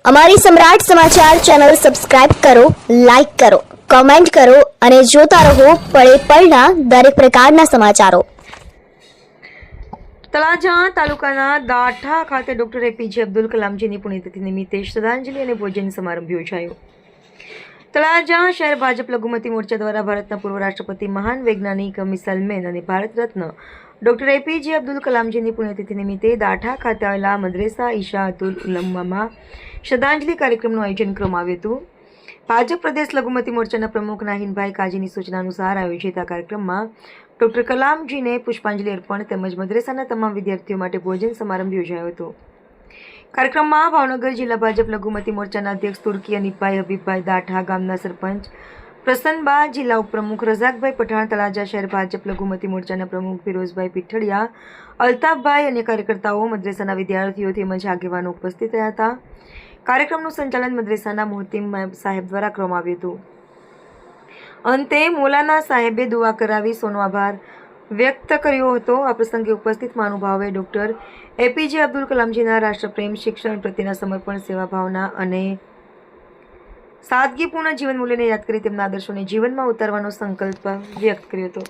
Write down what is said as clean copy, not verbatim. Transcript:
અમારી સમ્રાટ સમાચાર ચેનલ સબસ્ક્રાઇબ કરો, લાઈક કરો, કમેન્ટ કરો અને જોતા રહો પળે પળના દરેક પ્રકારના સમાચારો. તળાજા તાલુકાના દાઠા ખાતે ડોક્ટર એપીજે અબ્દુલ કલામજીની પુણ્યતિથિ નિમિત્તે શ્રદ્ધાંજલિ અને ભોજન સમારંભ યોજાયો. તળાજા શહેર ભાજપ લઘુમતી મોરચા દ્વારા ભારતના પૂર્વ રાષ્ટ્રપતિ, મહાન વૈજ્ઞાનિક, મિસાઇલમેન અને ભારત રત્ન ડોક્ટર એપીજે અબ્દુલ કલામજીની પુણ્યતિથિ નિમિત્તે દાઠા ખાતે આવેલા મદ્રેસા ઈશાઅતુલ ઉલમામાં શ્રદ્ધાંજલિ કાર્યક્રમનું આયોજન કરવામાં આવ્યું હતું. ભાજપ પ્રદેશ લઘુમતી મોરચાના પ્રમુખ નાહિનભાઈ કાજીની સૂચના અનુસાર આયોજિત આ કાર્યક્રમમાં ડોક્ટર કલામજીને પુષ્પાંજલિ અર્પણ તેમજ મદ્રેસાના તમામ વિદ્યાર્થીઓ માટે ભોજન સમારંભ યોજાયો હતો. કાર્યક્રમમાં ભાવનગર જિલ્લા ભાજપ લઘુમતી મોરચાના અધ્યક્ષ તુર્કી અનીફભાઈ, હબીબભાઈ, દાઠા ગામના સરપંચ પ્રસન્નબા, જિલ્લા ઉપપ્રમુખ રઝાકભાઈ પઠાણ, તળાજા શહેર ભાજપ લઘુમતી મોરચાના પ્રમુખ ફિરોઝભાઈ પીઠડિયા, અલ્તાફભાઈ, અન્ય કાર્યકર્તાઓ, મદ્રેસાના વિદ્યાર્થીઓ તેમજ આગેવાનો ઉપસ્થિત રહ્યા હતા. કાર્યક્રમનું સંચાલન મદ્રેસાના મોહતીમ સાહેબ દ્વારા કરવામાં આવ્યું હતું. અંતે મૌલાના સાહેબે દુઆ કરાવી સોનો આભાર વ્યક્ત કર્યો હતો. આ પ્રસંગે ઉપસ્થિત મહાનુભાવોએ ડોક્ટર એપીજે અબ્દુલ કલામજીના રાષ્ટ્રપ્રેમ, શિક્ષણ પ્રત્યેના સમર્પણ, સેવા ભાવના અને સાદગીપૂર્ણ જીવન મૂલ્યને યાદ કરી તેમના આદર્શોને જીવનમાં ઉતારવાનો સંકલ્પ વ્યક્ત કર્યો હતો.